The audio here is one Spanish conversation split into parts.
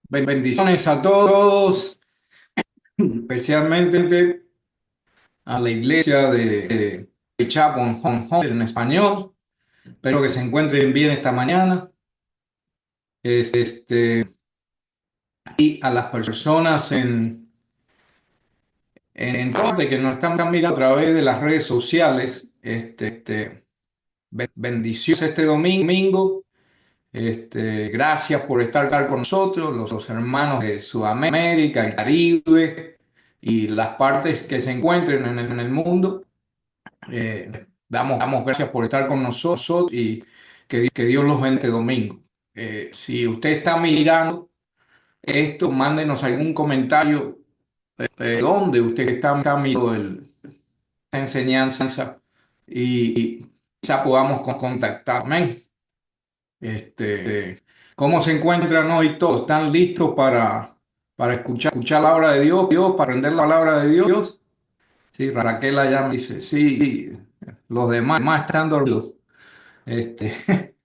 Bendiciones a todos, especialmente a la iglesia de Chapel Hong Kong en español. Espero que se encuentren bien esta mañana. Este, y a las personas en corte que nos están mirando a través de las redes sociales. Bendiciones este domingo. Gracias por estar con nosotros, los hermanos de Sudamérica, el Caribe y las partes que se encuentren en el mundo. Damos gracias por estar con nosotros y que Dios los bendiga este domingo. Si usted está mirando esto, mándenos algún comentario de dónde usted está mirando la enseñanza y quizá podamos contactar. Amén. ¿Cómo se encuentran hoy todos? ¿Están listos para escuchar la palabra de Dios, para aprender la palabra de Dios? Sí, Raquel allá me dice, sí, los demás están dormidos. Este,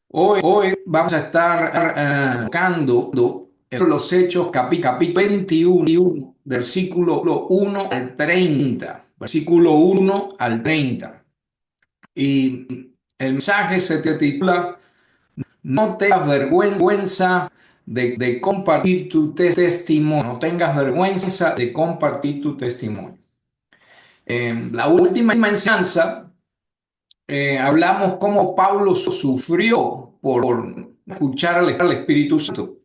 hoy vamos a estar tocando en los Hechos, capítulo 21, versículo 1 al 30. Versículo 1 al 30. Y el mensaje se titula: No tengas vergüenza de compartir tu testimonio. No tengas vergüenza de compartir tu testimonio. En la última enseñanza hablamos cómo Pablo sufrió por escuchar al Espíritu Santo.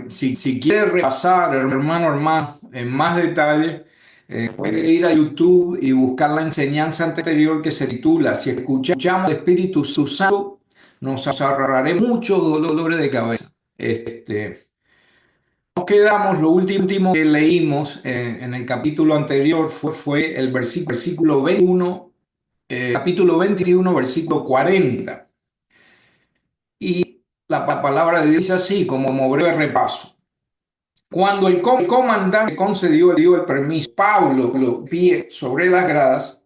Si quiere repasar, hermano, en más detalle, puede ir a YouTube y buscar la enseñanza anterior que se titula Si escuchamos al Espíritu Santo, nos ahorraré muchos dolores de cabeza. Nos quedamos, lo último que leímos en el capítulo anterior fue el versículo 21, capítulo 21, versículo 40. Y la palabra de Dios dice así, como breve repaso. Cuando el comandante dio el permiso, Pablo, pie sobre las gradas,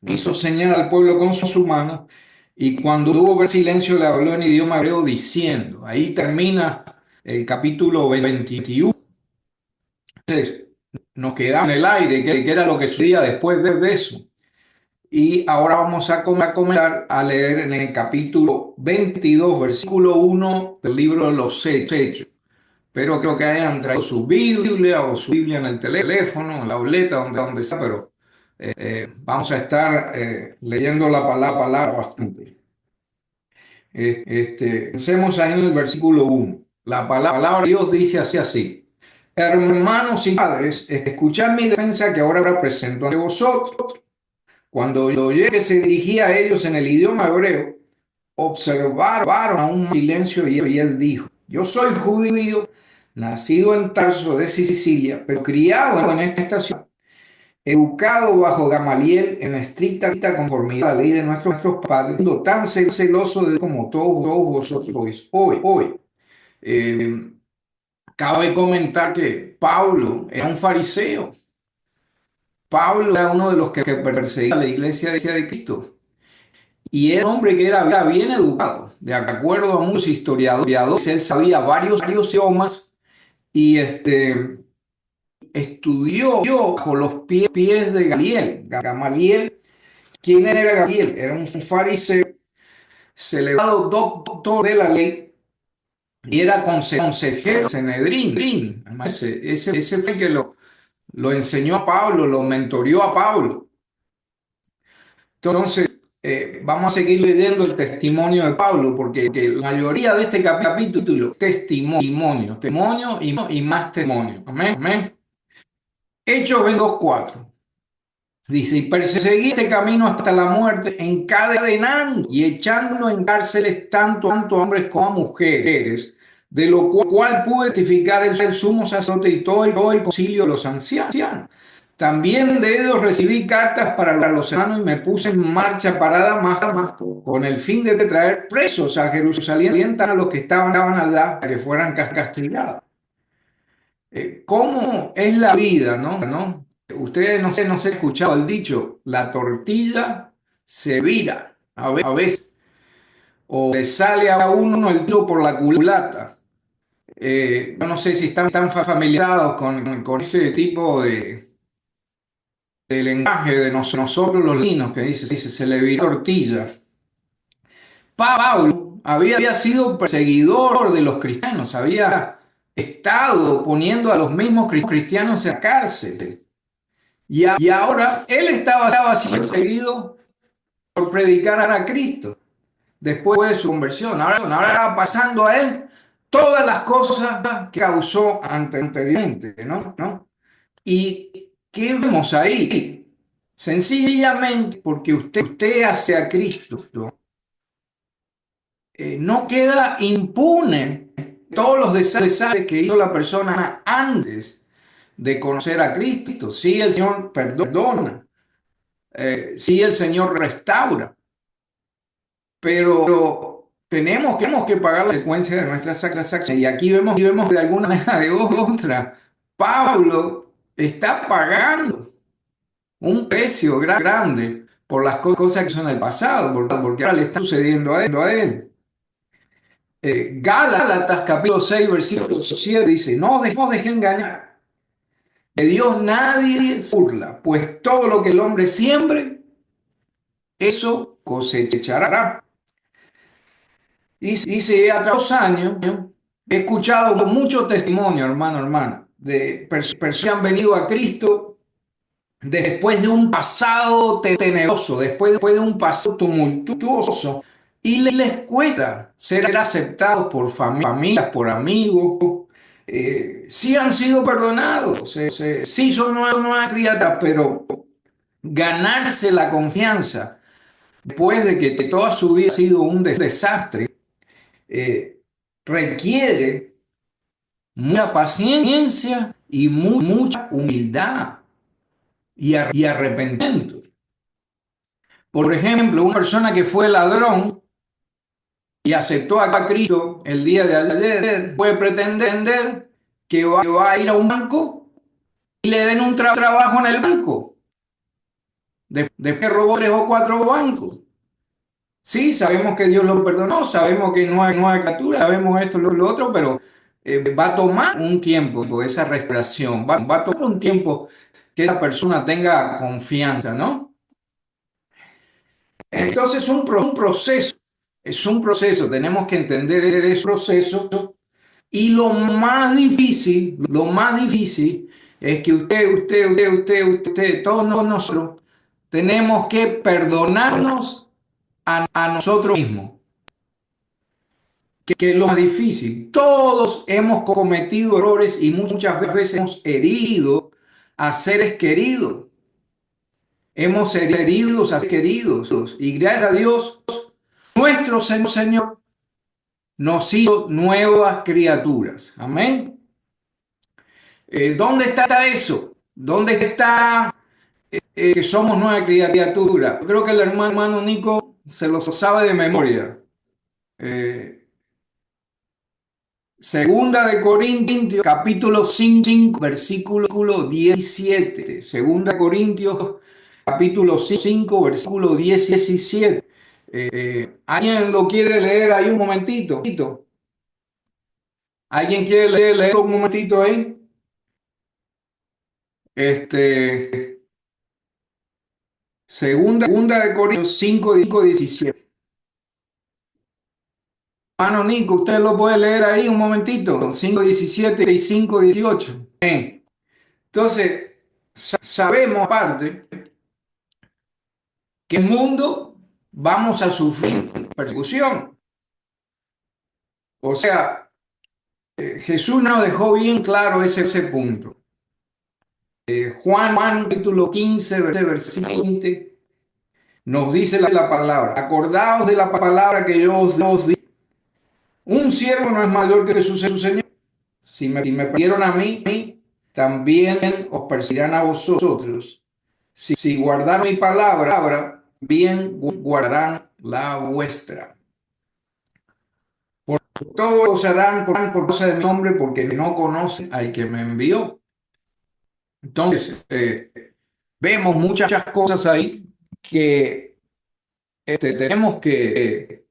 hizo señal al pueblo con su mano, y cuando hubo silencio le habló en idioma hebreo diciendo, ahí termina el capítulo 21. Entonces, nos quedamos en el aire, que era lo que sucedía después de eso. Y ahora vamos a comenzar a leer en el capítulo 22, versículo 1 del libro de los Hechos. Pero creo que hayan traído su Biblia o su Biblia en el teléfono, en la tableta, donde sea, pero vamos a estar leyendo la palabra bastante. Pensemos ahí en el versículo 1. La palabra de Dios dice así. Hermanos y padres, escuchad mi defensa que ahora presento ante vosotros. Cuando oye que se dirigía a ellos en el idioma hebreo, observaron a un silencio y él dijo, yo soy judío, nacido en Tarso de Sicilia, pero criado en esta ciudad, educado bajo Gamaliel en estricta conformidad a la ley de nuestros padres, siendo tan celoso de como todos vosotros sois hoy. Eh, Cabe comentar que Pablo era un fariseo. Pablo era uno de los que perseguía a la iglesia de Cristo. Y era un hombre que era bien educado. De acuerdo a muchos historiadores, él sabía varios idiomas y estudió bajo los pies de Gamaliel. Gamaliel, ¿quién era Gamaliel? Era un fariseo, celebrado doctor de la ley y era consejero Sanedrín. Ese fue el que lo enseñó a Pablo, lo mentoreó a Pablo. Entonces, vamos a seguir leyendo el testimonio de Pablo, porque la mayoría de este capítulo es testimonio y más testimonio. Amén. Amén. Hechos 22:4. Dice, y perseguí este camino hasta la muerte, encadenando y echando en cárceles tanto hombres como mujeres, de lo cual pude testificar el sumo sacerdote y todo el concilio de los ancianos. También de ellos recibí cartas para los hermanos y me puse en marcha parada más con el fin de traer presos a Jerusalén a los que estaban allá para que fueran castigados. ¿Cómo es la vida, no? Ustedes no sé, no se han escuchado el dicho, la tortilla se vira a veces, o le sale a uno el tiro por la culata. Yo no sé si están familiarizados con ese tipo de lenguaje de nosotros los latinos, que dice, se le viró tortilla. Pablo había sido perseguidor de los cristianos, había estado poniendo a los mismos cristianos en la cárcel. Y ahora él estaba siendo perseguido por predicar a Cristo después de su conversión. Ahora estaba pasando a él todas las cosas que causó anteriormente, ¿no? ¿Y qué vemos ahí? Sencillamente porque usted hace a Cristo, no queda impune todos los desastres que hizo la persona antes de conocer a Cristo. Sí, el Señor perdona, sí, el Señor restaura, pero tenemos que pagar la consecuencia de nuestras acciones. Y aquí vemos de alguna manera de otra, Pablo está pagando un precio grande por las cosas que son en el pasado, porque ahora le está sucediendo a él. Gálatas capítulo 6 versículo 7 dice, no deje engañar, de Dios nadie se burla, pues todo lo que el hombre siembre, eso cosechará. Y dice, a través de los años, he escuchado mucho testimonio, hermana, de personas que han venido a Cristo después de un pasado tenebroso, después de un pasado tumultuoso, y les cuesta ser aceptados por familias, por amigos. Sí han sido perdonados, sí son nuevas criaturas, pero ganarse la confianza después de que toda su vida ha sido un desastre, requiere mucha paciencia y mucha humildad y arrepentimiento. Por ejemplo, una persona que fue ladrón y aceptó a Cristo el día de ayer puede pretender que va a ir a un banco y le den un trabajo en el banco, de que robó 3 o 4 bancos. Sí, sabemos que Dios lo perdonó, sabemos que no hay criatura, sabemos esto, lo otro, pero va a tomar un tiempo esa restauración, va a tomar un tiempo que esa persona tenga confianza, ¿no? Entonces es un proceso, tenemos que entender ese proceso y lo más difícil es que todos nosotros tenemos que perdonarnos a nosotros mismos, que es lo más difícil. Todos hemos cometido errores y muchas veces hemos herido a seres queridos. Hemos herido a seres queridos y gracias a Dios, nuestro Señor nos hizo nuevas criaturas. Amén. ¿Dónde está eso? ¿Dónde está que somos nueva criatura? Yo creo que el hermano Nico se lo sabe de memoria. Eh, Segunda de Corintios, capítulo 5, versículo 17. Segunda de Corintios, capítulo 5, versículo 17. ¿Alguien lo quiere leer ahí un momentito? ¿Alguien quiere leer un momentito ahí? Este, segunda de Corintios 5, 17. Hermano Nico, usted lo puede leer ahí un momentito. 5, 17 y 5, 18. Bien. Entonces, sabemos aparte que en el mundo vamos a sufrir persecución. O sea, Jesús nos dejó bien claro ese punto. Juan capítulo 15, versículo 20, nos dice la palabra, acordaos de la palabra que yo os di. Un siervo no es mayor que su señor. Si me perdieron a mí, también os perseguirán a vosotros. Si guardaron mi palabra, bien guardarán la vuestra. Por todo os harán por causa de mi nombre, porque no conocen al que me envió. Entonces, vemos muchas cosas ahí que tenemos que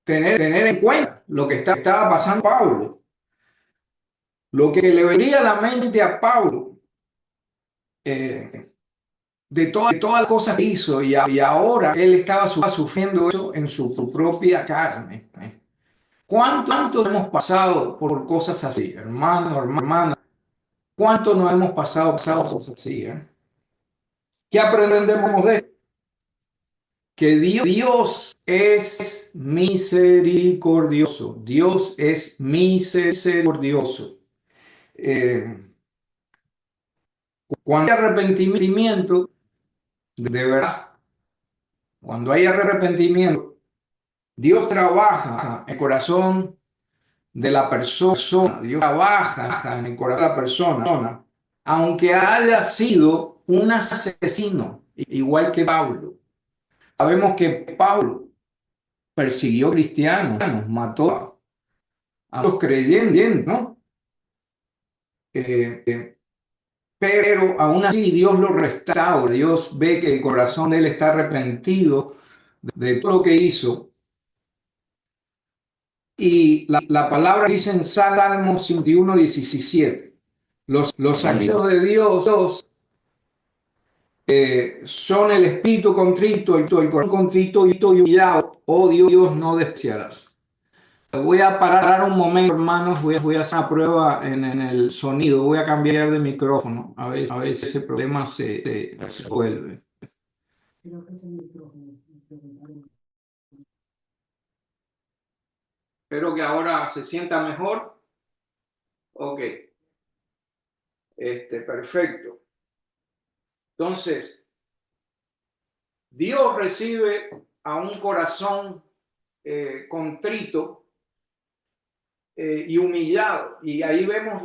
tener en cuenta lo que estaba pasando a Pablo, lo que le venía a la mente a Pablo, de todas las cosas que hizo, y ahora él estaba sufriendo eso en su propia carne. ¿Cuánto hemos pasado por cosas así, hermano, hermana? ¿Cuánto nos hemos pasado cosas así? ¿Qué aprendemos de esto? Que Dios es misericordioso. Dios es misericordioso. Eh, Cuando hay arrepentimiento, de verdad, cuando hay arrepentimiento, Dios trabaja en el corazón de la persona. Dios trabaja en el corazón de la persona, aunque haya sido un asesino, igual que Pablo. Sabemos que Pablo persiguió cristianos, mató a los creyentes, ¿no? Eh, eh, pero aún así Dios lo restaura. Dios ve que el corazón de él está arrepentido de todo lo que hizo. Y la palabra dice en Salmo 51:17, los actos de Dios son el espíritu contrito, el corazón contrito y humillado. Oh Dios, no despreciarás. Voy a parar un momento, hermanos. Voy a hacer una prueba en el sonido. Voy a cambiar de micrófono. A ver si ese problema se resuelve. Espero que ahora se sienta mejor. Ok, perfecto. Entonces, Dios recibe a un corazón contrito y humillado. Y ahí vemos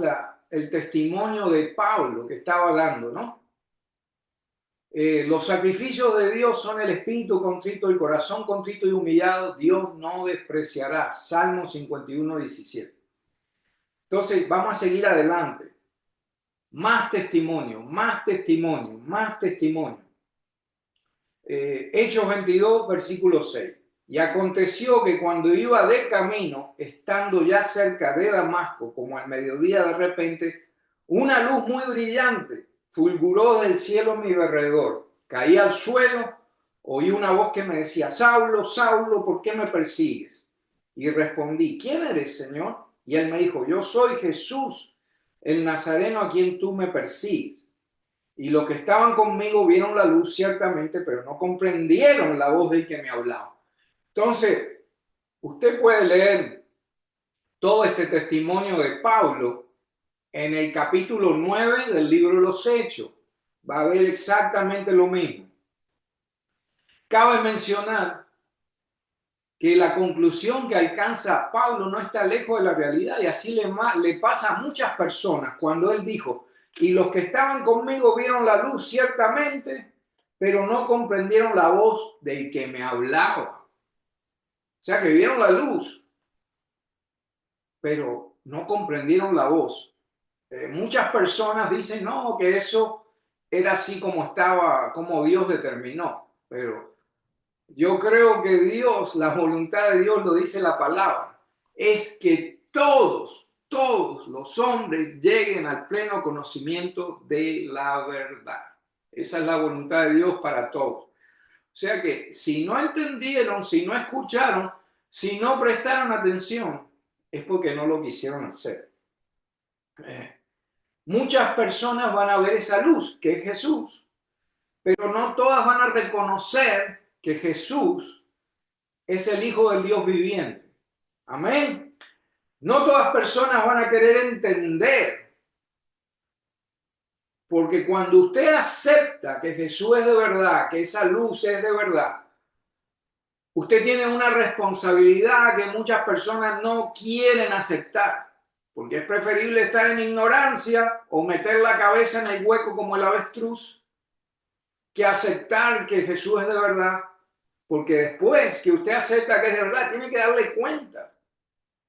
el testimonio de Pablo que estaba dando, ¿no? Los sacrificios de Dios son el espíritu contrito, el corazón contrito y humillado. Dios no despreciará. Salmo 51:17. Entonces, vamos a seguir adelante. Más testimonio, más testimonio, más testimonio. Hechos 22, versículo 6. Y aconteció que cuando iba de camino, estando ya cerca de Damasco, como al mediodía de repente, una luz muy brillante fulguró del cielo a mi alrededor. Caí al suelo, oí una voz que me decía: Saulo, Saulo, ¿por qué me persigues? Y respondí: ¿quién eres, Señor? Y él me dijo: yo soy Jesús, el Nazareno, a quien tú me persigues. Y los que estaban conmigo vieron la luz ciertamente, pero no comprendieron la voz del que me hablaba. Entonces, usted puede leer todo este testimonio de Pablo en el capítulo 9 del libro de los Hechos. Va a ver exactamente lo mismo. Cabe mencionar que la conclusión que alcanza Pablo no está lejos de la realidad, y así le pasa a muchas personas cuando él dijo: y los que estaban conmigo vieron la luz ciertamente, pero no comprendieron la voz del que me hablaba. O sea, que vieron la luz, pero no comprendieron la voz. Muchas personas dicen: no, que eso era así como estaba, como Dios determinó. Pero yo creo que Dios, la voluntad de Dios, lo dice la palabra, es que todos los hombres lleguen al pleno conocimiento de la verdad. Esa es la voluntad de Dios para todos. O sea que si no entendieron, si no escucharon, si no prestaron atención, es porque no lo quisieron hacer. Muchas personas van a ver esa luz, que es Jesús, pero no todas van a reconocer que Jesús es el Hijo del Dios viviente. Amén. No todas personas van a querer entender, porque cuando usted acepta que Jesús es de verdad, que esa luz es de verdad, usted tiene una responsabilidad que muchas personas no quieren aceptar, porque es preferible estar en ignorancia o meter la cabeza en el hueco como el avestruz, que aceptar que Jesús es de verdad, porque después que usted acepta que es de verdad, tiene que darle cuenta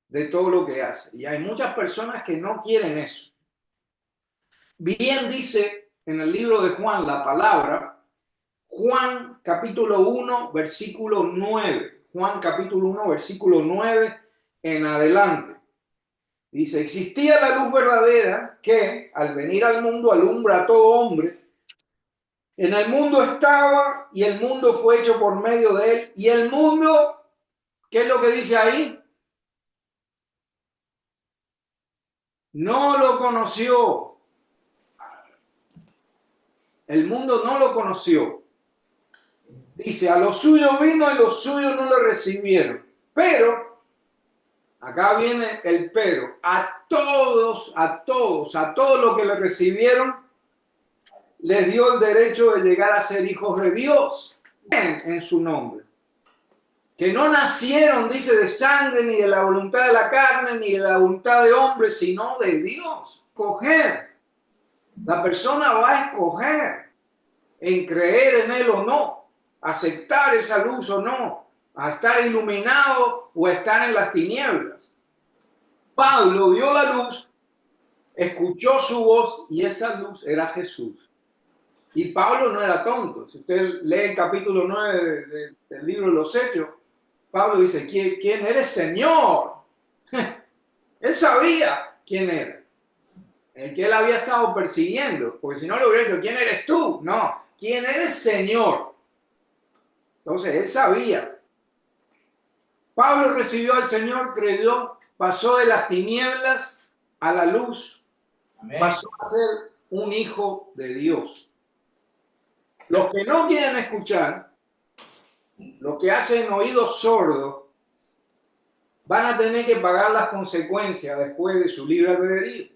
de todo lo que hace. Y hay muchas personas que no quieren eso. Bien dice en el libro de Juan la palabra, Juan capítulo 1, versículo 9. Juan capítulo 1, versículo 9 en adelante. Dice, existía la luz verdadera que, al venir al mundo, alumbra a todo hombre. En el mundo estaba y el mundo fue hecho por medio de él. Y el mundo, ¿qué es lo que dice ahí? No lo conoció. El mundo no lo conoció. Dice, a los suyos vino y los suyos no lo recibieron. Pero, acá viene el pero, a todos los que le recibieron, les dio el derecho de llegar a ser hijos de Dios en su nombre. Que no nacieron, dice, de sangre, ni de la voluntad de la carne, ni de la voluntad de hombre, sino de Dios. Escoger. La persona va a escoger en creer en él o no, aceptar esa luz o no, a estar iluminado o estar en las tinieblas. Pablo vio la luz, escuchó su voz y esa luz era Jesús. Y Pablo no era tonto. Si usted lee el capítulo 9 del libro de los Hechos, Pablo dice, ¿quién eres, Señor? Él sabía quién era. El que él había estado persiguiendo. Porque si no le hubiera dicho, ¿quién eres tú? No, ¿quién eres, Señor? Entonces él sabía. Pablo recibió al Señor, creyó, pasó de las tinieblas a la luz. Amén. Pasó a ser un hijo de Dios. Los que no quieren escuchar, los que hacen oídos sordos, van a tener que pagar las consecuencias después de su libre albedrío.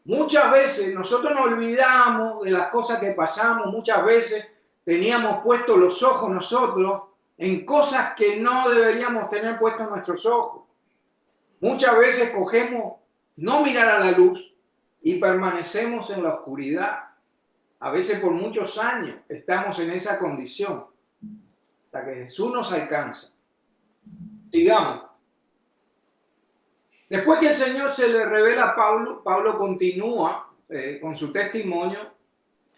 Muchas veces nosotros nos olvidamos de las cosas que pasamos, muchas veces teníamos puestos los ojos nosotros en cosas que no deberíamos tener puestos nuestros ojos. Muchas veces cogemos no mirar a la luz y permanecemos en la oscuridad. A veces por muchos años estamos en esa condición hasta que Jesús nos alcanza. Sigamos. Después que el Señor se le revela a Pablo, Pablo continúa con su testimonio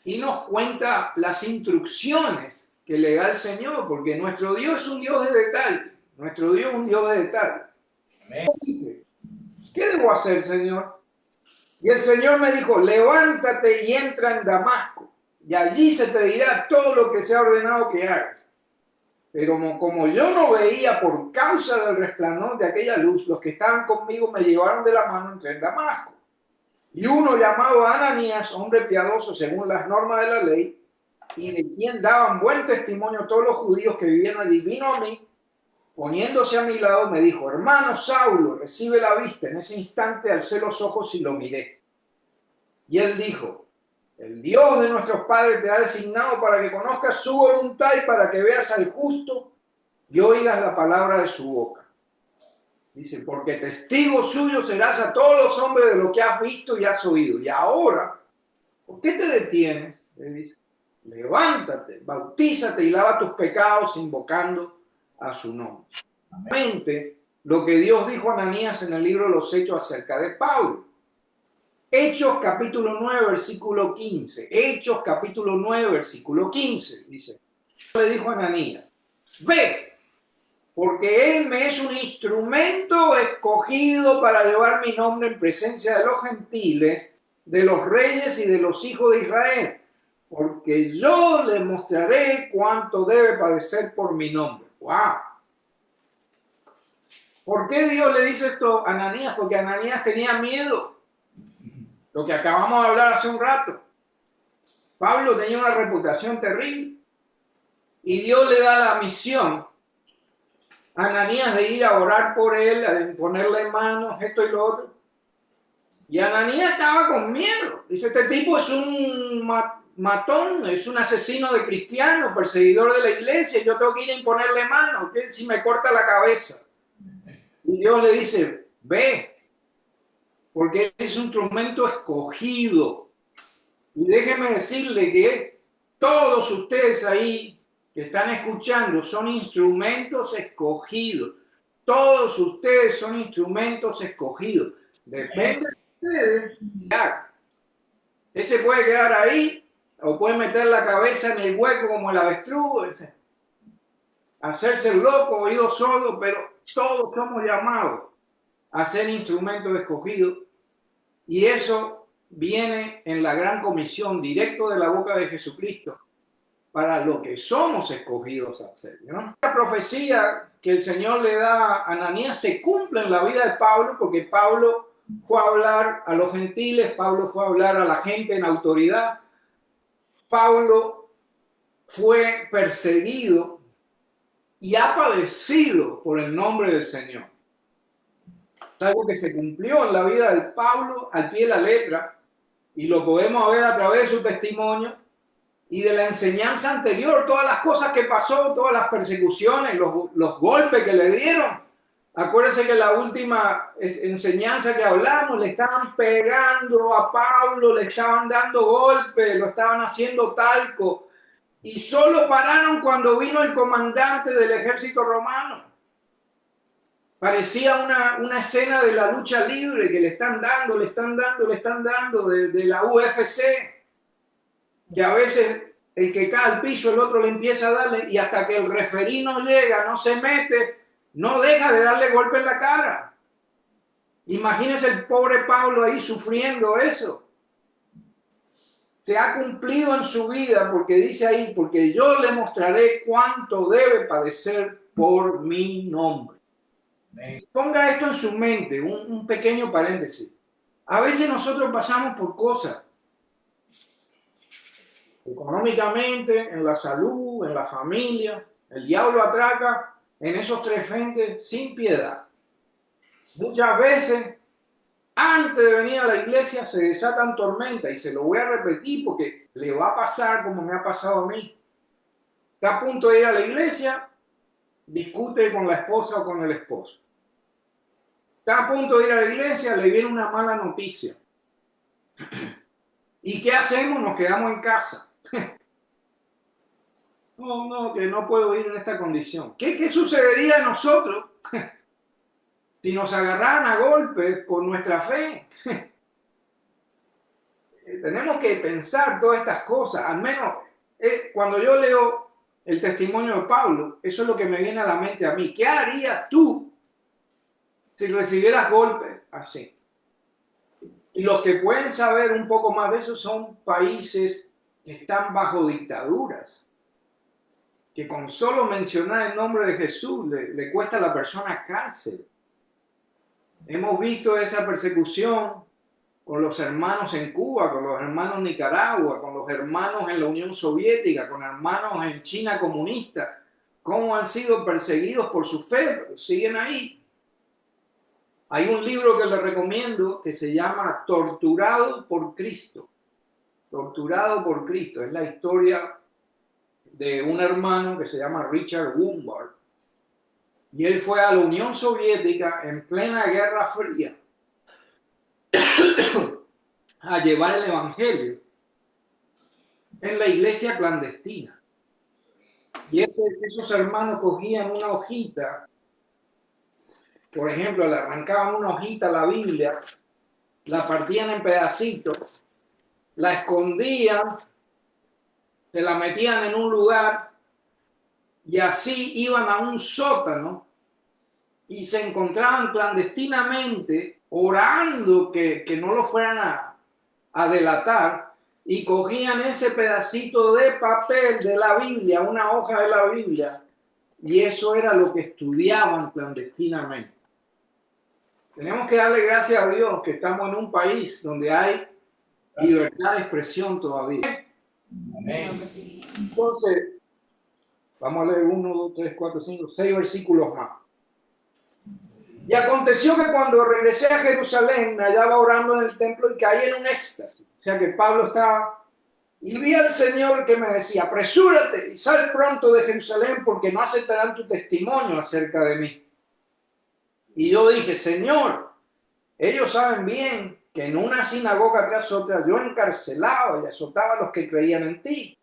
y nos cuenta las instrucciones que le da el Señor, porque nuestro Dios es un Dios de detalle. Nuestro Dios es un Dios de detalle. Amén. ¿Qué debo hacer, Señor? Y el Señor me dijo, levántate y entra en Damasco, y allí se te dirá todo lo que se ha ordenado que hagas. Pero como yo no veía por causa del resplandor de aquella luz, los que estaban conmigo me llevaron de la mano, entré en Damasco. Y uno llamado Ananías, hombre piadoso según las normas de la ley, y de quien daban buen testimonio todos los judíos que vivían allí, vino a mí, poniéndose a mi lado, me dijo, hermano Saulo, recibe la vista. En ese instante alcé los ojos y lo miré. Y él dijo, el Dios de nuestros padres te ha designado para que conozcas su voluntad y para que veas al justo y oigas la palabra de su boca. Dice, porque testigo suyo serás a todos los hombres de lo que has visto y has oído. Y ahora, ¿por qué te detienes? Le dice, levántate, bautízate y lava tus pecados invocando a su nombre. Amén. Lo que Dios dijo a Ananías en el libro de los Hechos acerca de Pablo. Hechos capítulo 9, versículo 15. Hechos capítulo 9, versículo 15. Dice, le dijo a Ananías, ve, porque él me es un instrumento escogido para llevar mi nombre en presencia de los gentiles, de los reyes y de los hijos de Israel, porque yo le mostraré cuánto debe padecer por mi nombre. ¡Wow! ¿Por qué Dios le dice esto a Ananías? Porque Ananías tenía miedo. Lo que acabamos de hablar hace un rato. Pablo tenía una reputación terrible. Y Dios le da la misión a Ananías de ir a orar por él, a ponerle manos, esto y lo otro. Y Ananías estaba con miedo. Dice, este tipo es un matón, es un asesino de cristianos, perseguidor de la iglesia. Yo tengo que ir a imponerle manos. ¿Qué si me corta la cabeza? Y Dios le dice, ve. Porque es un instrumento escogido. Y déjeme decirle que todos ustedes ahí que están escuchando son instrumentos escogidos. Todos ustedes son instrumentos escogidos. Depende de ustedes. Ese puede quedar ahí o puede meter la cabeza en el hueco como el avestruz. hacerse loco, oído sordo, pero todos somos llamados a ser instrumentos escogidos. Y eso viene en la gran comisión, directo de la boca de Jesucristo, para lo que somos escogidos a hacer, ¿no? La profecía que el Señor le da a Ananías se cumple en la vida de Pablo, porque Pablo fue a hablar a los gentiles, Pablo fue a hablar a la gente en autoridad, Pablo fue perseguido y ha padecido por el nombre del Señor. Es algo que se cumplió en la vida de Pablo al pie de la letra y lo podemos ver a través de su testimonio y de la enseñanza anterior, todas las cosas que pasó, todas las persecuciones, los golpes que le dieron. Acuérdense que la última enseñanza que hablamos, le estaban pegando a Pablo, le estaban dando golpes, lo estaban haciendo talco, y solo pararon cuando vino el comandante del ejército romano. Parecía una escena de la lucha libre que le están dando de la UFC, que a veces el que cae al piso, el otro le empieza a darle, y hasta que el referí no llega, no se mete, no deja de darle golpe en la cara. Imagínense el pobre Pablo ahí sufriendo eso. Se ha cumplido en su vida porque dice ahí, porque yo le mostraré cuánto debe padecer por mi nombre. Ponga esto en su mente, un pequeño paréntesis. A veces nosotros pasamos por cosas, económicamente, en la salud, en la familia. El diablo atraca en esos tres frentes sin piedad. Muchas veces, antes de venir a la iglesia, se desatan tormentas, y se lo voy a repetir porque le va a pasar como me ha pasado a mí. Está a punto de ir a la iglesia, discute con la esposa o con el esposo. Está a punto de ir a la iglesia, le viene una mala noticia. ¿Y qué hacemos? Nos quedamos en casa. No, que no puedo ir en esta condición. ¿Qué sucedería a nosotros si nos agarraran a golpes por nuestra fe? Tenemos que pensar todas estas cosas. Al menos cuando yo leo el testimonio de Pablo, eso es lo que me viene a la mente a mí. ¿Qué harías tú si recibieras golpes así? Y los que pueden saber un poco más de eso son países que están bajo dictaduras, que con solo mencionar el nombre de Jesús le cuesta a la persona cárcel. Hemos visto esa persecución con los hermanos en Cuba, con los hermanos en Nicaragua, con los hermanos en la Unión Soviética, con hermanos en China comunista, cómo han sido perseguidos por su fe, pero siguen ahí. Hay un libro que les recomiendo que se llama Torturado por Cristo. Torturado por Cristo. Es la historia de un hermano que se llama Richard Wurmbrand. Y él fue a la Unión Soviética en plena Guerra Fría a llevar el evangelio en la iglesia clandestina. Y esos hermanos cogían una hojita, por ejemplo, le arrancaban una hojita a la Biblia, la partían en pedacitos, la escondían, se la metían en un lugar y así iban a un sótano y se encontraban clandestinamente orando que no lo fueran a delatar, y cogían ese pedacito de papel de la Biblia, una hoja de la Biblia, y eso era lo que estudiaban clandestinamente. Tenemos que darle gracias a Dios que estamos en un país donde hay libertad de expresión todavía. Amén. Entonces, vamos a leer 1, 2, 3, 4, 5, 6 versículos más. Y aconteció que cuando regresé a Jerusalén me hallaba orando en el templo y caí en un éxtasis. O sea que Pablo estaba, y vi al Señor que me decía: apresúrate y sal pronto de Jerusalén, porque no aceptarán tu testimonio acerca de mí. Y yo dije: Señor, ellos saben bien que en una sinagoga tras otra yo encarcelaba y azotaba a los que creían en ti.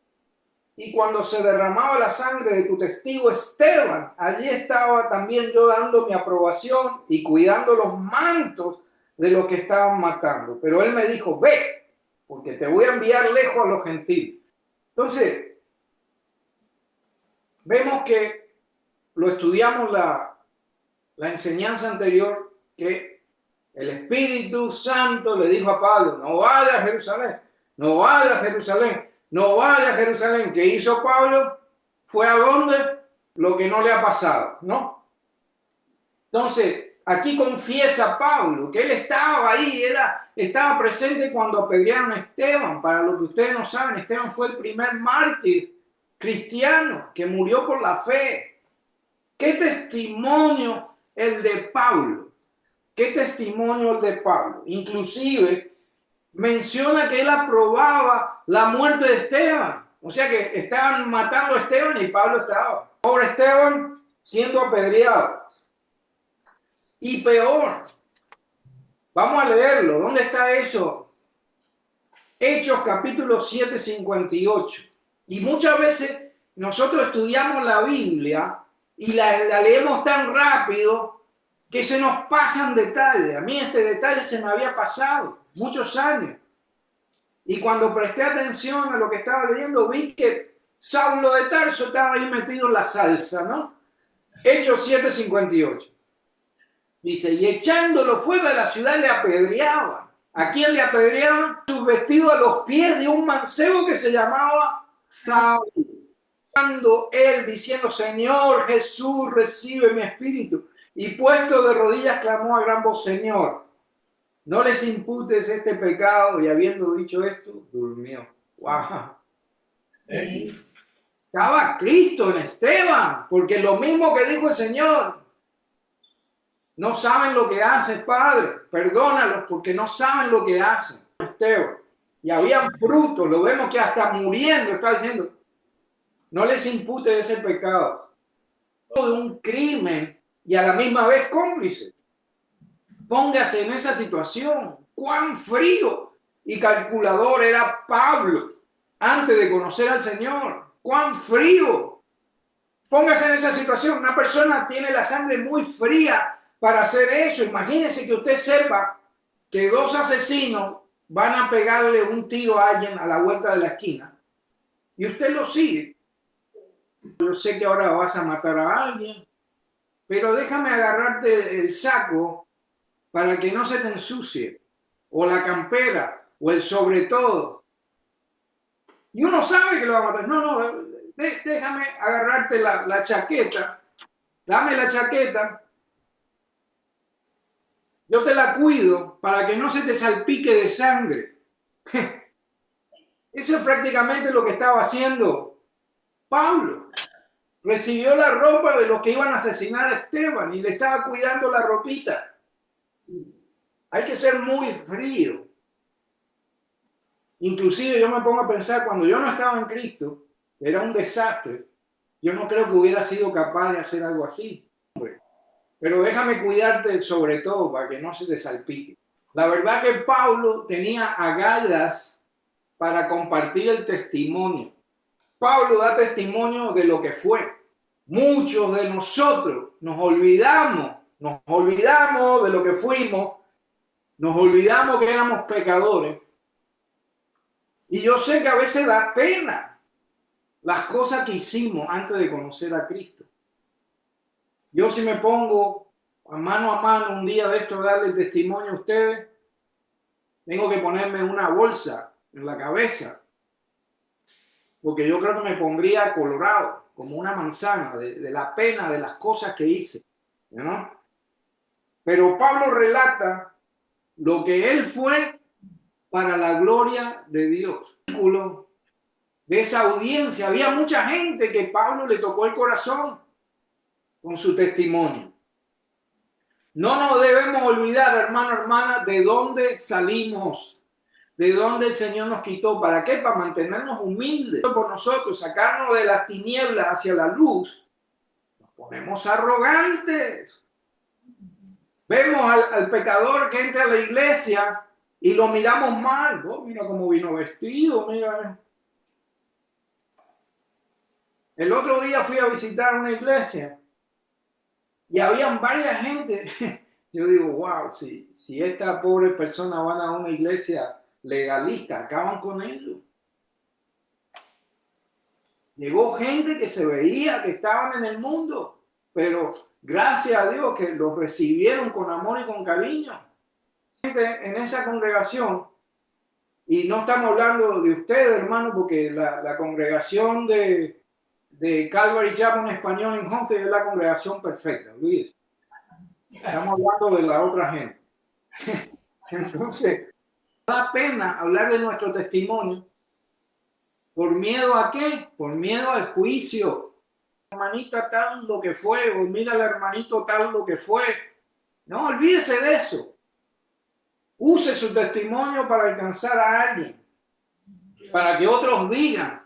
Y cuando se derramaba la sangre de tu testigo Esteban, allí estaba también yo dando mi aprobación y cuidando los mantos de los que estaban matando. Pero él me dijo: ve, porque te voy a enviar lejos a los gentiles. Entonces, vemos que lo estudiamos la enseñanza anterior, que el Espíritu Santo le dijo a Pablo, no vaya a Jerusalén, no vaya a Jerusalén, no vaya a Jerusalén. ¿Qué hizo Pablo? Fue a donde lo que no le ha pasado, ¿no? Entonces, aquí confiesa Pablo que él estaba ahí, estaba presente cuando apedrearon a Esteban. Para lo que ustedes no saben, Esteban fue el primer mártir cristiano que murió por la fe. ¿Qué testimonio el de Pablo? ¿Qué testimonio el de Pablo? Inclusive menciona que él aprobaba la muerte de Esteban. O sea que estaban matando a Esteban y Pablo estaba. Pobre Esteban siendo apedreado. Y peor, vamos a leerlo. ¿Dónde está eso? Hechos capítulo 7, 58. Y muchas veces nosotros estudiamos la Biblia y la leemos tan rápido que se nos pasan detalles. A mí este detalle se me había pasado muchos años. Y cuando presté atención a lo que estaba leyendo, vi que Saulo de Tarso estaba ahí metido en la salsa, ¿no? Hechos 7, 58. Dice, y echándolo fuera de la ciudad le apedreaban. ¿A quién le apedreaban? Sus vestidos a los pies de un mancebo que se llamaba Saulo. Cuando él diciendo, Señor Jesús, recibe mi espíritu. Y puesto de rodillas clamó a gran voz, Señor, no les imputes este pecado. Y habiendo dicho esto, durmió. ¡Wow! Estaba Cristo en Esteban, porque lo mismo que dijo el Señor. No saben lo que hacen, Padre. Perdónalos porque no saben lo que hacen. Esteban. Y habían frutos. Lo vemos que hasta muriendo está diciendo. No les impute ese pecado. De un crimen y a la misma vez cómplice. Póngase en esa situación. Cuán frío y calculador era Pablo antes de conocer al Señor. Cuán frío. Póngase en esa situación. Una persona tiene la sangre muy fría para hacer eso. Imagínese que usted sepa que dos asesinos van a pegarle un tiro a alguien a la vuelta de la esquina y usted lo sigue. Yo sé que ahora vas a matar a alguien, pero déjame agarrarte el saco para que no se te ensucie, o la campera, o el sobre todo. Y uno sabe que lo va a matar. No, déjame agarrarte la chaqueta, dame la chaqueta. Yo te la cuido para que no se te salpique de sangre. Eso es prácticamente lo que estaba haciendo Pablo. Recibió la ropa de los que iban a asesinar a Esteban y le estaba cuidando la ropita. Hay que ser muy frío. Inclusive yo me pongo a pensar, cuando yo no estaba en Cristo, era un desastre. Yo no creo que hubiera sido capaz de hacer algo así. Pero déjame cuidarte sobre todo para que no se te salpique. La verdad que Pablo tenía agallas para compartir el testimonio. Pablo da testimonio de lo que fue. Muchos de nosotros nos olvidamos de lo que fuimos, nos olvidamos que éramos pecadores. Y yo sé que a veces da pena las cosas que hicimos antes de conocer a Cristo. Yo si me pongo a mano un día de esto a darle el testimonio a ustedes, tengo que ponerme una bolsa en la cabeza, porque yo creo que me pondría colorado, como una manzana, de la pena de las cosas que hice, ¿no? Pero Pablo relata lo que él fue para la gloria de Dios. De esa audiencia había mucha gente que Pablo le tocó el corazón con su testimonio. No nos debemos olvidar, hermano, hermana, de dónde salimos, de dónde el Señor nos quitó. ¿Para qué? Para mantenernos humildes por nosotros, sacarnos de las tinieblas hacia la luz. Nos ponemos arrogantes. Vemos al pecador que entra a la iglesia y lo miramos mal. Oh, mira cómo vino vestido, mira. El otro día fui a visitar una iglesia y habían varias gente. Yo digo, wow, si esta pobre persona van a una iglesia legalista, acaban con ellos. Llegó gente que se veía que estaban en el mundo pero gracias a Dios que los recibieron con amor y con cariño. En esa congregación, y no estamos hablando de ustedes, hermano, porque la congregación de Calvary Chapel en español en Hunter es la congregación perfecta, Luis. Estamos hablando de la otra gente. Entonces, da pena hablar de nuestro testimonio. ¿Por miedo a qué? Por miedo al juicio. Hermanita tal lo que fue, o mira al hermanito tal lo que fue. No, olvídese de eso. Use su testimonio para alcanzar a alguien. Para que otros digan,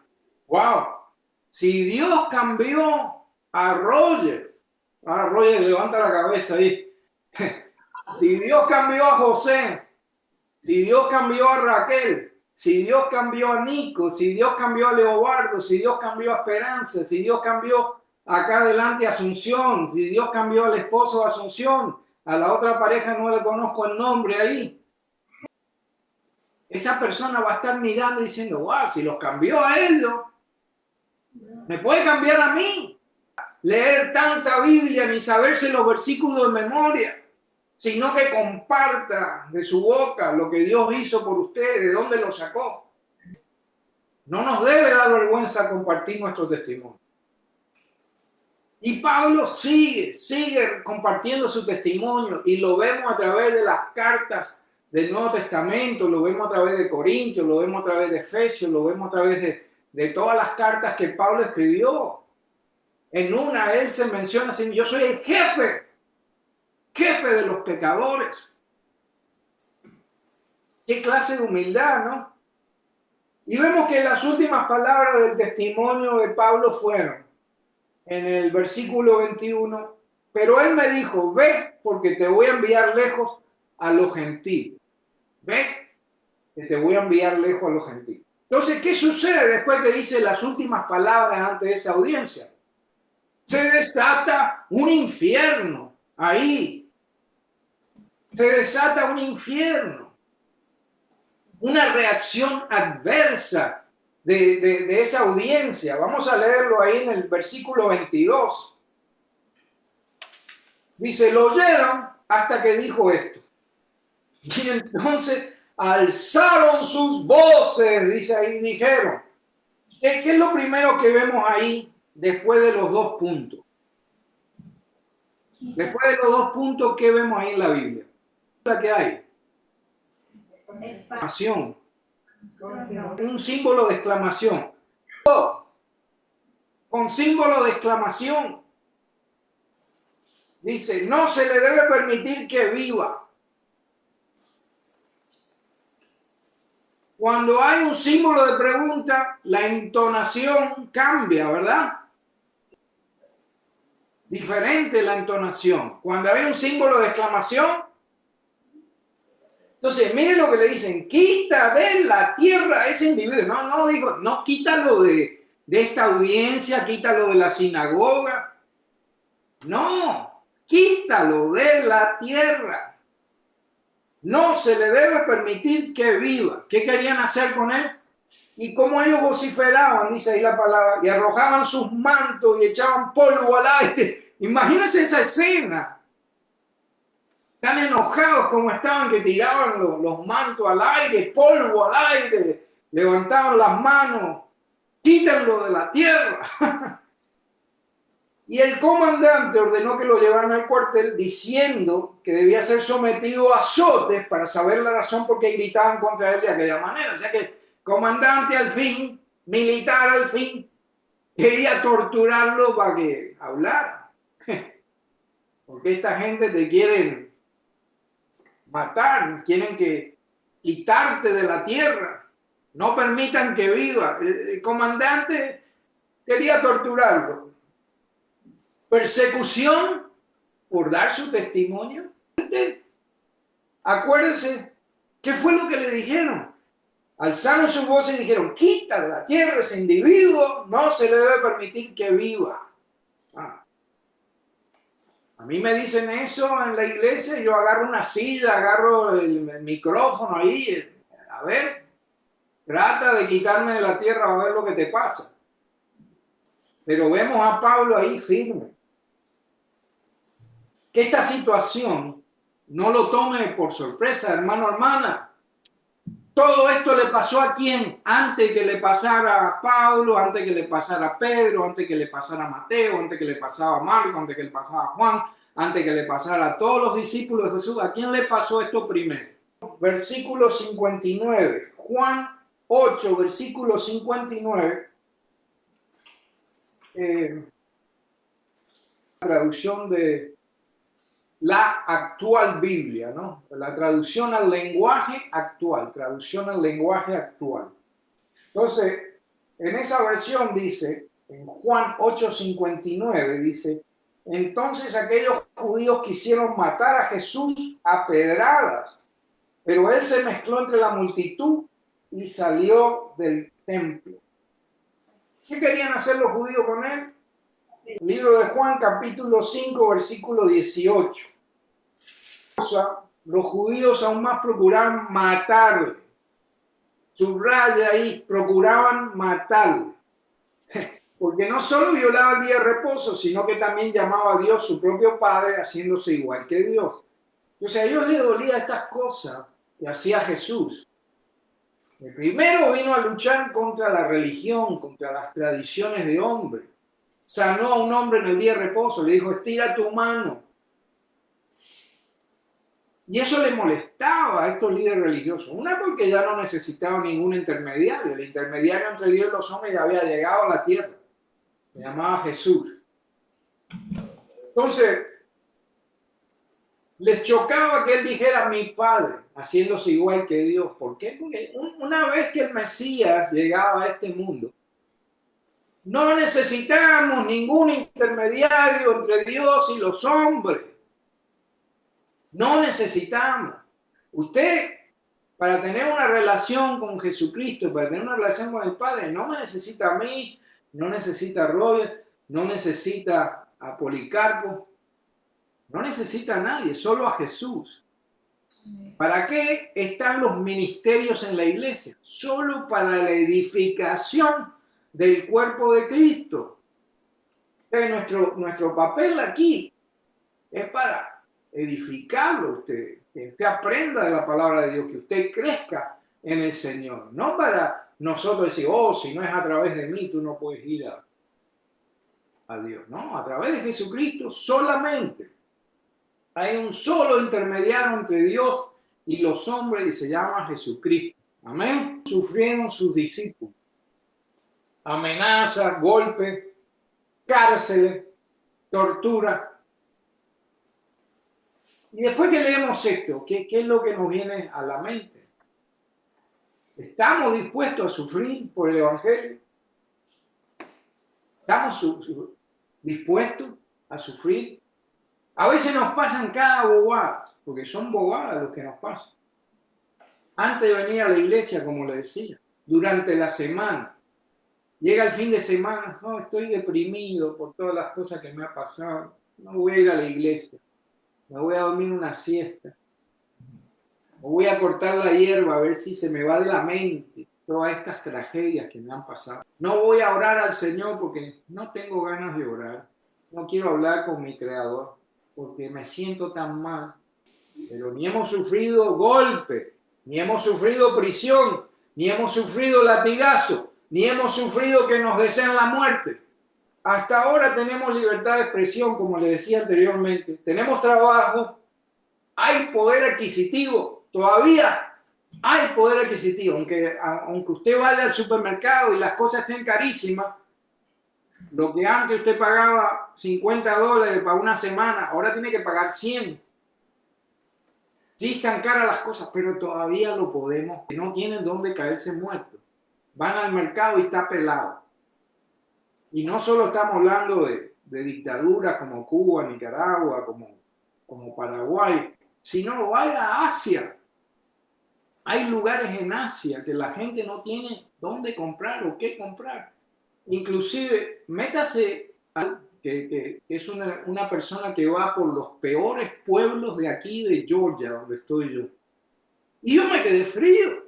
wow, si Dios cambió a Roger levanta la cabeza ahí. Si Dios cambió a José, si Dios cambió a Raquel, si Dios cambió a Nico, si Dios cambió a Leobardo, si Dios cambió a Esperanza, si Dios cambió acá adelante a Asunción, si Dios cambió al esposo de Asunción, a la otra pareja no le conozco el nombre ahí. Esa persona va a estar mirando y diciendo, wow, si los cambió a ellos, me puede cambiar a mí. Leer tanta Biblia ni saberse los versículos de memoria, sino que comparta de su boca lo que Dios hizo por usted, de dónde lo sacó. No nos debe dar vergüenza compartir nuestro testimonio. Y Pablo sigue compartiendo su testimonio y lo vemos a través de las cartas del Nuevo Testamento, lo vemos a través de Corintios, lo vemos a través de Efesios, lo vemos a través de todas las cartas que Pablo escribió. En una él se menciona así, yo soy el jefe de los pecadores. Qué clase de humildad, ¿no? Y vemos que las últimas palabras del testimonio de Pablo fueron, en el versículo 21, pero él me dijo, ve, porque te voy a enviar lejos a los gentiles. Ve, que te voy a enviar lejos a los gentiles. Entonces, ¿qué sucede después que dice las últimas palabras ante esa audiencia? Se desata un infierno ahí. Se desata un infierno. Una reacción adversa de esa audiencia. Vamos a leerlo ahí en el versículo 22. Dice, lo oyeron hasta que dijo esto. Y entonces alzaron sus voces, dice ahí, dijeron. ¿Qué es lo primero que vemos ahí después de los dos puntos? Después de los dos puntos, ¿qué vemos ahí en la Biblia? ¿Qué hay? Exclamación. Un símbolo de exclamación. Con símbolo de exclamación. Dice, no se le debe permitir que viva. Cuando hay un símbolo de pregunta, la entonación cambia, ¿verdad? Diferente la entonación. Cuando hay un símbolo de exclamación, entonces miren lo que le dicen, quita de la tierra a ese individuo. No digo, no quítalo de esta audiencia, quítalo de la sinagoga. No, quítalo de la tierra. No se le debe permitir que viva. ¿Qué querían hacer con él? Y como ellos vociferaban, dice ahí la palabra, y arrojaban sus mantos y echaban polvo al aire. Imagínense esa escena. Tan enojados como estaban que tiraban los mantos al aire, polvo al aire, levantaban las manos, quítenlo de la tierra. Y el comandante ordenó que lo llevaran al cuartel diciendo que debía ser sometido a azotes para saber la razón por qué gritaban contra él de aquella manera. O sea que el comandante al fin, militar al fin, quería torturarlo para que hablara. Porque esta gente te quieren matar, quieren que quitarte de la tierra, no permitan que viva. El comandante quería torturarlo. Persecución por dar su testimonio. Acuérdense, ¿qué fue lo que le dijeron? Alzaron su voz y dijeron, quita de la tierra ese individuo, no se le debe permitir que viva. A mí me dicen eso en la iglesia, yo agarro una silla, agarro el micrófono ahí, a ver, trata de quitarme de la tierra a ver lo que te pasa. Pero vemos a Pablo ahí firme. que esta situación no lo tome por sorpresa, hermano, hermana. Todo esto le pasó a quién, antes que le pasara a Pablo, antes que le pasara a Pedro, antes que le pasara a Mateo, antes que le pasara a Marco, antes que le pasara a Juan, antes que le pasara a todos los discípulos de Jesús. ¿A quién le pasó esto primero? Versículo 59, Juan 8, versículo 59. Traducción de la actual Biblia, ¿no? La traducción al lenguaje actual, Entonces, en esa versión dice, en Juan 8:59 dice, entonces aquellos judíos quisieron matar a Jesús a pedradas, pero él se mezcló entre la multitud y salió del templo. ¿Qué querían hacer los judíos con él? Libro de Juan, capítulo 5, versículo 18. Los judíos aún más procuraban matarle. Subraya ahí, procuraban matarle. Porque no solo violaba el día de reposo, sino que también llamaba a Dios su propio Padre, haciéndose igual que Dios. O sea, a ellos les dolía estas cosas que hacía Jesús. El primero vino a luchar contra la religión, contra las tradiciones de hombre. Sanó a un hombre en el día de reposo, le dijo, estira tu mano. Y eso le molestaba a estos líderes religiosos. Una, porque ya no necesitaban ningún intermediario. El intermediario entre Dios y los hombres ya había llegado a la tierra. Se llamaba Jesús. Entonces, les chocaba que él dijera mi Padre, haciéndose igual que Dios. ¿Por qué? Porque una vez que el Mesías llegaba a este mundo, no necesitamos ningún intermediario entre Dios y los hombres. No necesitamos. Usted, para tener una relación con Jesucristo, para tener una relación con el Padre, no me necesita a mí, no necesita a Robert, no necesita a Policarpo, no necesita a nadie, solo a Jesús. ¿Para qué están los ministerios en la iglesia? Solo para la edificación del cuerpo de Cristo. Nuestro papel aquí es para edificarlo usted, que usted aprenda de la palabra de Dios, que usted crezca en el Señor. No para nosotros decir, oh, si no es a través de mí, tú no puedes ir a Dios. No, a través de Jesucristo solamente. Hay un solo intermediario entre Dios y los hombres y se llama Jesucristo. Amén. Sufrieron sus discípulos amenazas, golpes, cárceles, tortura. Y después que leemos esto, ¿qué es lo que nos viene a la mente? ¿Estamos dispuestos a sufrir por el Evangelio? ¿Estamos dispuestos a sufrir? A veces nos pasan cada bobada, porque son bobadas los que nos pasan. Antes de venir a la iglesia, como le decía, durante la semana, llega el fin de semana, no, estoy deprimido por todas las cosas que me ha pasado, no voy a ir a la iglesia, me voy a dormir una siesta, o voy a cortar la hierba a ver si se me va de la mente todas estas tragedias que me han pasado. No voy a orar al Señor porque no tengo ganas de orar, no quiero hablar con mi Creador porque me siento tan mal. Pero ni hemos sufrido golpe, ni hemos sufrido prisión, ni hemos sufrido latigazo, ni hemos sufrido que nos deseen la muerte. Hasta ahora tenemos libertad de expresión, como le decía anteriormente. Tenemos trabajo, hay poder adquisitivo, todavía hay poder adquisitivo. Aunque usted vaya al supermercado y las cosas estén carísimas, lo que antes usted pagaba $50 para una semana, ahora tiene que pagar 100. Sí están caras las cosas, pero todavía lo podemos. No tienen dónde caerse muertos. Van al mercado y está pelado. Y no solo estamos hablando de dictaduras como Cuba, Nicaragua, como Paraguay, sino vaya a Asia. Hay lugares en Asia que la gente no tiene dónde comprar o qué comprar. Inclusive, métase a que es una persona que va por los peores pueblos de aquí, de Georgia, donde estoy yo. Y yo me quedé frío.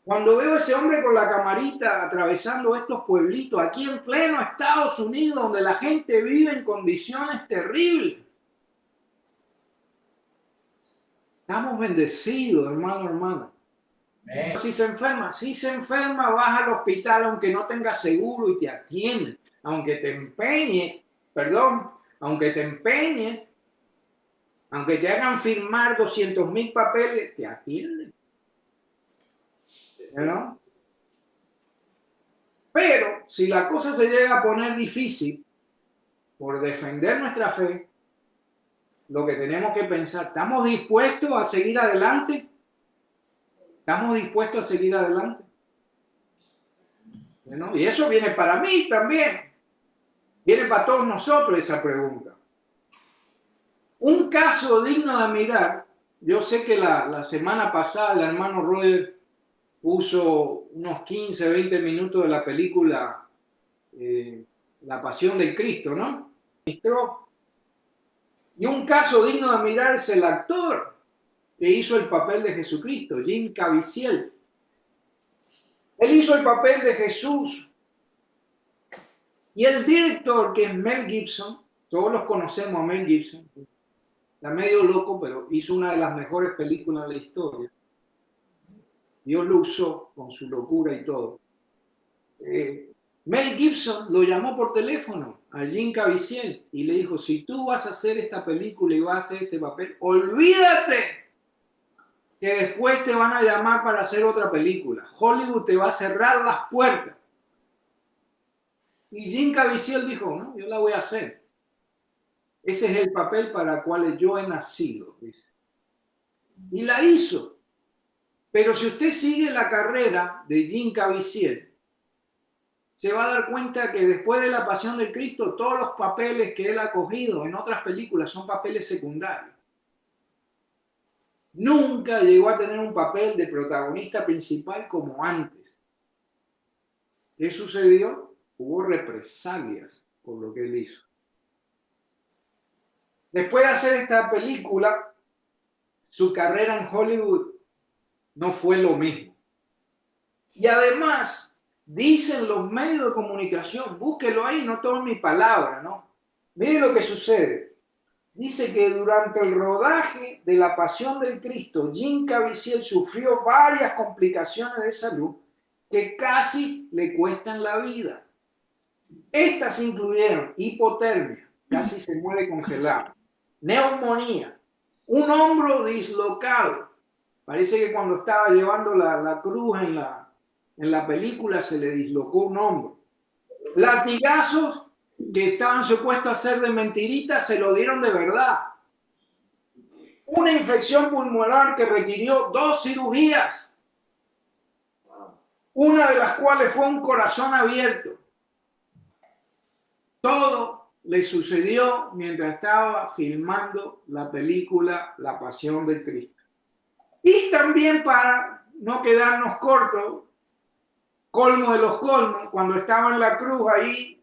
Cuando veo a ese hombre con la camarita atravesando estos pueblitos, aquí en pleno Estados Unidos, donde la gente vive en condiciones terribles. Estamos bendecidos, hermano, hermano. Si se enferma, vas al hospital aunque no tengas seguro y te atienden. Aunque te empeñes, perdón, aunque te empeñes, aunque te hagan firmar 200,000 papeles, te atienden. ¿No? Pero si la cosa se llega a poner difícil por defender nuestra fe, lo que tenemos que pensar, ¿estamos dispuestos a seguir adelante? ¿Estamos dispuestos a seguir adelante? ¿No? Y eso viene para mí también. Viene para todos nosotros esa pregunta. Un caso digno de mirar, yo sé que la semana pasada el hermano Roger puso unos 15, 20 minutos de la película La Pasión del Cristo, ¿no? Y un caso digno de mirar es el actor que hizo el papel de Jesucristo, Jim Caviezel. Él hizo el papel de Jesús. Y el director, que es Mel Gibson, todos los conocemos a Mel Gibson, está medio loco, pero hizo una de las mejores películas de la historia. Dios lo usó con su locura y todo. Mel Gibson lo llamó por teléfono a Jim Caviezel y le dijo, si tú vas a hacer esta película y vas a hacer este papel, olvídate que después te van a llamar para hacer otra película. Hollywood te va a cerrar las puertas. Y Jim Caviezel dijo, no, yo la voy a hacer. Ese es el papel para el cual yo he nacido, dice. Y la hizo. Pero si usted sigue la carrera de Jim Caviezel, se va a dar cuenta que después de la Pasión del Cristo, todos los papeles que él ha cogido en otras películas son papeles secundarios. Nunca llegó a tener un papel de protagonista principal como antes. ¿Qué sucedió? Hubo represalias por lo que él hizo. Después de hacer esta película, su carrera en Hollywood no fue lo mismo. Y además, dicen los medios de comunicación, búsquelo ahí, no tomen mi palabra, ¿no? Mire lo que sucede. Dice que durante el rodaje de La Pasión del Cristo, Jim Caviezel sufrió varias complicaciones de salud que casi le cuestan la vida. Estas incluyeron hipotermia, casi se muere congelado, neumonía, un hombro dislocado. Parece que cuando estaba llevando la cruz en la película se le dislocó un hombro. Latigazos que estaban supuestos a ser de mentirita se lo dieron de verdad. Una infección pulmonar que requirió 2 cirugías, una de las cuales fue un corazón abierto. Todo le sucedió mientras estaba filmando la película La Pasión del Cristo. Y también, para no quedarnos cortos, colmo de los colmos, cuando estaba en la cruz ahí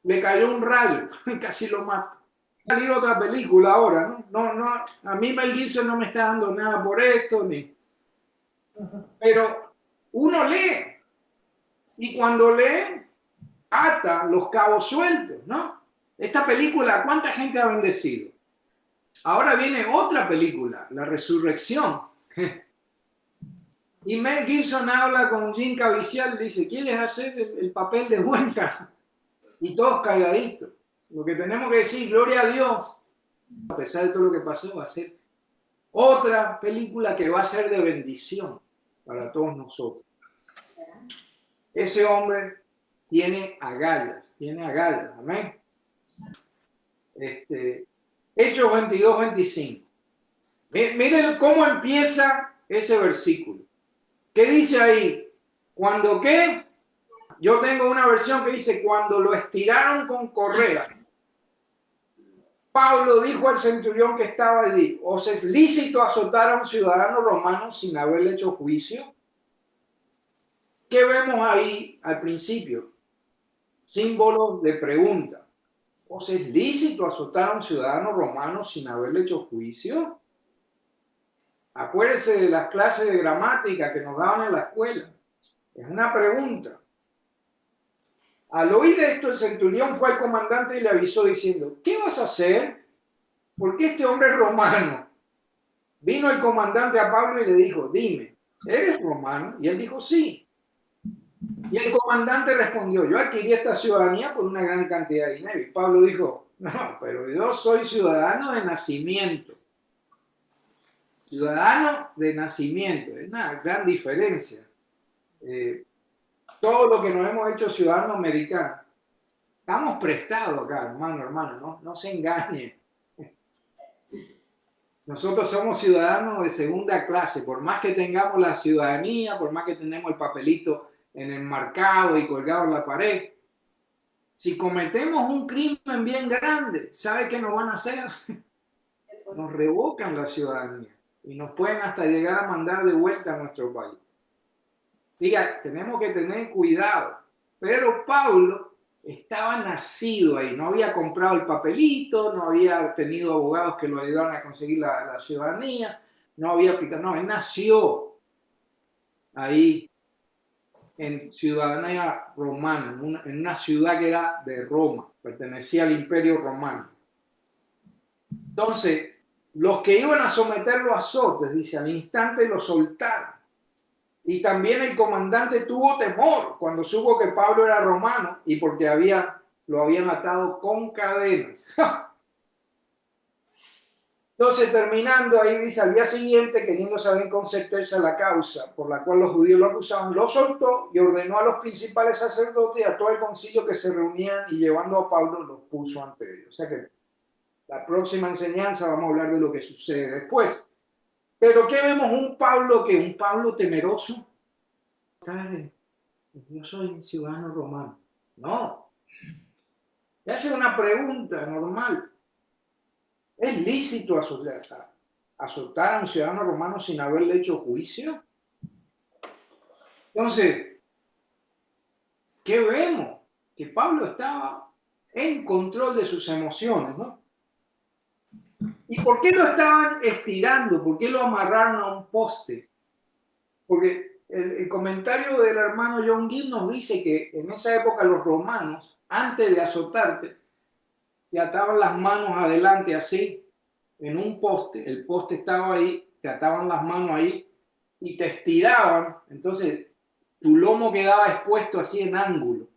le cayó un rayo y casi lo mata. Va a salir otra película ahora, ¿no? A mí Mel Gibson no me está dando nada por esto, ni. Pero uno lee y cuando lee ata los cabos sueltos, ¿no? Esta película, ¿cuánta gente ha bendecido? Ahora viene otra película, La Resurrección. Y Mel Gibson habla con Jim Caviezel, dice, ¿quieres hacer el papel de vuelta? Y todos calladitos. Lo que tenemos que decir, gloria a Dios, a pesar de todo lo que pasó, va a ser otra película que va a ser de bendición para todos nosotros. Ese hombre tiene agallas, amén. Hechos 22, 25. Miren cómo empieza ese versículo. ¿Qué dice ahí? ¿Cuándo qué? Yo tengo una versión que dice, cuando lo estiraron con correa, Pablo dijo al centurión que estaba allí, ¿os es lícito azotar a un ciudadano romano sin haberle hecho juicio? ¿Qué vemos ahí al principio? Símbolo de pregunta. ¿Os es lícito azotar a un ciudadano romano sin haberle hecho juicio? Acuérdese de las clases de gramática que nos daban en la escuela. Es una pregunta. Al oír esto, el centurión fue al comandante y le avisó diciendo, ¿qué vas a hacer? Porque este hombre es romano. Vino el comandante a Pablo y le dijo, dime, ¿eres romano? Y él dijo, sí. Y el comandante respondió, yo adquirí esta ciudadanía por una gran cantidad de dinero. Y Pablo dijo, no, pero yo soy ciudadano de nacimiento. Ciudadano de nacimiento, es una gran diferencia. Todo lo que nos hemos hecho ciudadanos americanos, estamos prestados acá, hermano, no se engañe. Nosotros somos ciudadanos de segunda clase, por más que tengamos la ciudadanía, por más que tenemos el papelito en enmarcado y colgado en la pared. Si cometemos un crimen bien grande, ¿sabe qué nos van a hacer? Nos revocan la ciudadanía y nos pueden hasta llegar a mandar de vuelta a nuestro país. Diga, tenemos que tener cuidado. Pero Pablo estaba nacido ahí, no había comprado el papelito, no había tenido abogados que lo ayudaran a conseguir la ciudadanía, no había aplicado, no, él nació ahí en ciudadanía romana, en una ciudad que era de Roma, pertenecía al Imperio Romano. Entonces, los que iban a someterlo a azotes, dice, al instante lo soltaron. Y también el comandante tuvo temor cuando supo que Pablo era romano y porque lo habían atado con cadenas. Entonces, terminando ahí, dice, al día siguiente, queriendo saber con certeza la causa por la cual los judíos lo acusaban, lo soltó y ordenó a los principales sacerdotes y a todo el concilio que se reunían y llevando a Pablo los puso ante ellos. O sea que la próxima enseñanza vamos a hablar de lo que sucede después. Pero ¿qué vemos? Un Pablo temeroso. Yo soy ciudadano romano. No. Le hace una pregunta normal. ¿Es lícito azotar a un ciudadano romano sin haberle hecho juicio? Entonces, ¿qué vemos? Que Pablo estaba en control de sus emociones, ¿no? ¿Y por qué lo estaban estirando? ¿Por qué lo amarraron a un poste? Porque el comentario del hermano John Gill nos dice que en esa época los romanos, antes de azotarte, te ataban las manos adelante así, en un poste, el poste estaba ahí, te ataban las manos ahí y te estiraban, entonces tu lomo quedaba expuesto así en ángulo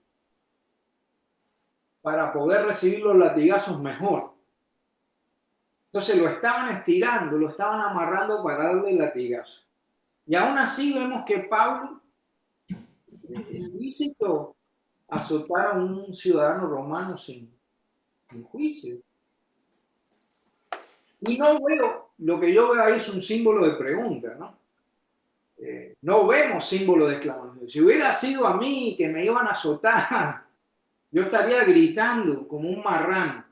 para poder recibir los latigazos mejor. Entonces lo estaban estirando, lo estaban amarrando para darle el latigazo. Y aún así vemos que Pablo es lícito azotar a un ciudadano romano sin juicio. Y no veo, lo que yo veo ahí es un símbolo de pregunta, ¿no? No vemos símbolo de exclamación. Si hubiera sido a mí que me iban a azotar, yo estaría gritando como un marrano.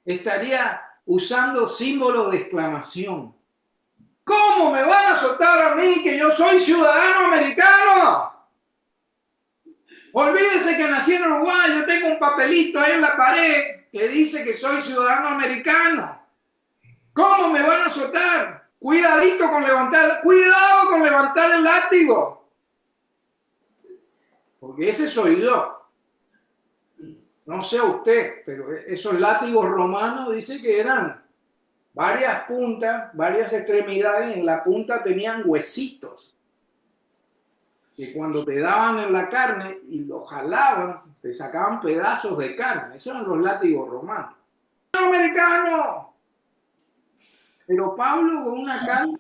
Estaría usando símbolo de exclamación. ¿Cómo me van a azotar a mí que yo soy ciudadano americano? Olvídese que nací en Uruguay, yo tengo un papelito ahí en la pared que dice que soy ciudadano americano. ¿Cómo me van a azotar? Cuidado con levantar el látigo. Porque ese soy yo. No sé usted, pero esos látigos romanos dice que eran varias puntas, varias extremidades, en la punta tenían huesitos. Que cuando te daban en la carne y lo jalaban, te sacaban pedazos de carne. Esos eran los látigos romanos. ¡Americano! Pero Pablo con una calma,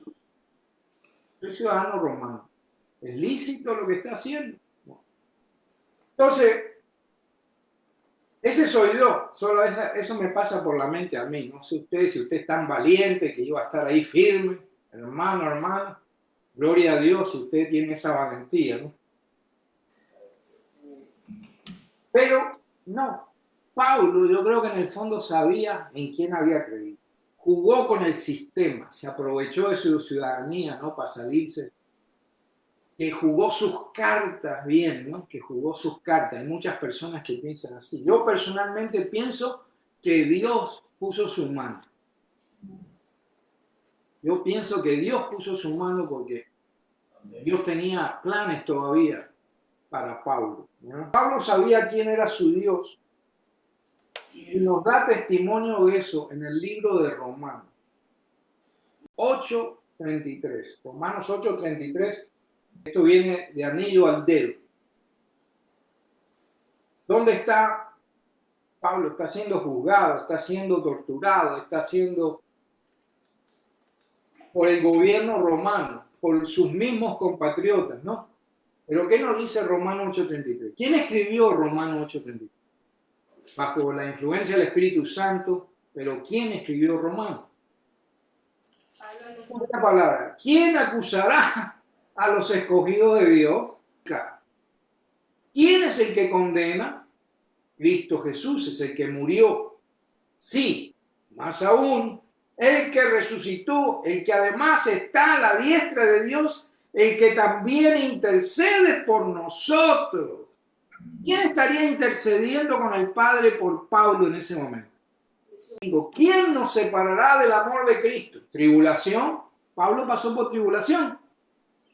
es ciudadano romano. ¿Es lícito lo que está haciendo? Entonces, ese soy yo, solo eso me pasa por la mente a mí. No sé usted, si usted es tan valiente que iba a estar ahí firme, hermano, gloria a Dios si usted tiene esa valentía, ¿no? Pero no, Pablo yo creo que en el fondo sabía en quién había creído. Jugó con el sistema, se aprovechó de su ciudadanía, ¿no? Para salirse. Que jugó sus cartas bien, ¿no? Que jugó sus cartas. Hay muchas personas que piensan así. Yo personalmente pienso que Dios puso su mano. Yo pienso que Dios puso su mano porque Dios tenía planes todavía para Pablo, ¿no? Pablo sabía quién era su Dios y nos da testimonio de eso en el libro de Romanos. 8:33. Romanos 8:33. Esto viene de anillo al dedo. ¿Dónde está Pablo? Está siendo juzgado, está siendo torturado, está siendo por el gobierno romano, por sus mismos compatriotas, ¿no? Pero ¿qué nos dice Romanos 8:33? ¿Quién escribió Romanos 8:33? Bajo la influencia del Espíritu Santo, pero ¿quién escribió Romanos? Otra palabra, ¿quién acusará a los escogidos de Dios? ¿Quién es el que condena? Cristo Jesús es el que murió. Sí, más aún, el que resucitó, el que además está a la diestra de Dios, el que también intercede por nosotros. ¿Quién estaría intercediendo con el Padre por Pablo en ese momento? Digo, ¿quién nos separará del amor de Cristo? ¿Tribulación? Pablo pasó por tribulación.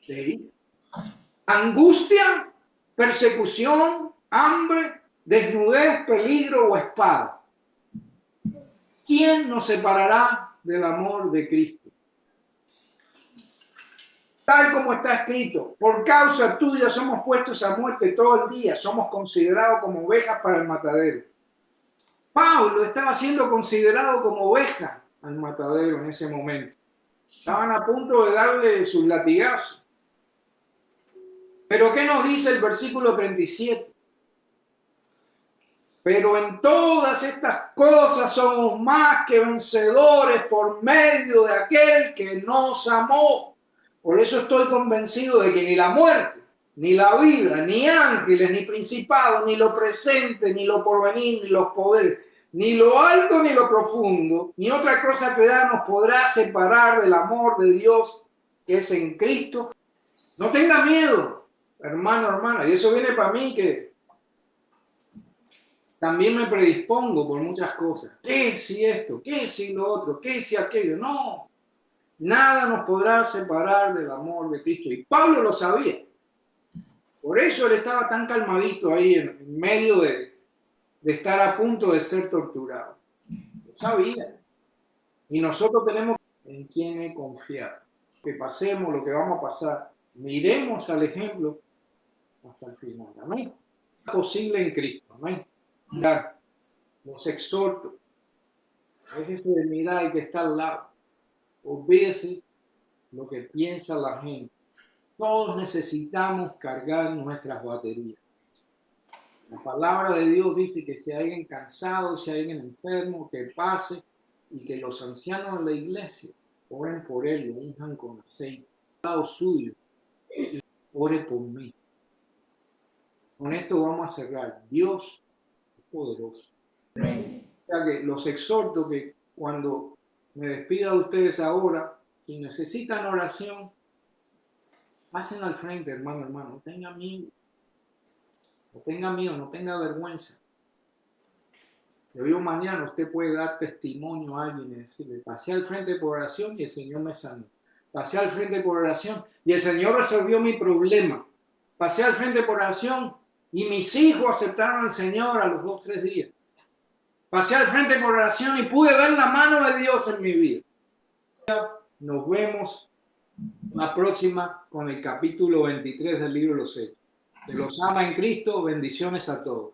Sí. ¿Angustia? ¿Persecución? ¿Hambre? ¿Desnudez? ¿Peligro o espada? ¿Quién nos separará del amor de Cristo? Tal como está escrito, por causa tuya somos puestos a muerte todo el día, somos considerados como ovejas para el matadero. Pablo estaba siendo considerado como oveja al matadero en ese momento. Estaban a punto de darle sus latigazos. Pero ¿qué nos dice el versículo 37? Pero en todas estas cosas somos más que vencedores por medio de aquel que nos amó. Por eso estoy convencido de que ni la muerte, ni la vida, ni ángeles, ni principados, ni lo presente, ni lo porvenir, ni los poderes, ni lo alto, ni lo profundo, ni otra cosa creada nos podrá separar del amor de Dios que es en Cristo. No tenga miedo, hermano, hermana. Y eso viene para mí que también me predispongo por muchas cosas. ¿Qué si esto? ¿Qué si lo otro? ¿Qué si aquello? No. Nada nos podrá separar del amor de Cristo. Y Pablo lo sabía. Por eso él estaba tan calmadito ahí en medio de estar a punto de ser torturado. Lo sabía. Y nosotros tenemos en quién confiar. Que pasemos lo que vamos a pasar. Miremos al ejemplo hasta el final. Amén. Es posible en Cristo. Amén. Los exhorto. Déjese de mirar el que está al lado. Olvídese lo que piensa la gente. Todos necesitamos cargar nuestras baterías. La palabra de Dios dice que si hay alguien cansado, si hay alguien enfermo, que pase y que los ancianos de la iglesia oren por él, lo unjan con aceite. Al lado suyo, ore por mí. Con esto vamos a cerrar. Dios es poderoso. O sea que los exhorto que cuando me despida de ustedes ahora, si necesitan oración, pasen al frente, hermano. No tenga miedo. No tenga miedo, no tenga vergüenza. De hoy o mañana usted puede dar testimonio a alguien y decirle, pasé al frente por oración y el Señor me sanó. Pasé al frente por oración y el Señor resolvió mi problema. Pasé al frente por oración y mis hijos aceptaron al Señor a los 2 o 3 días. Pasé al frente por oración y pude ver la mano de Dios en mi vida. Nos vemos la próxima con el capítulo 23 del libro de los Hechos. Se los ama en Cristo. Bendiciones a todos.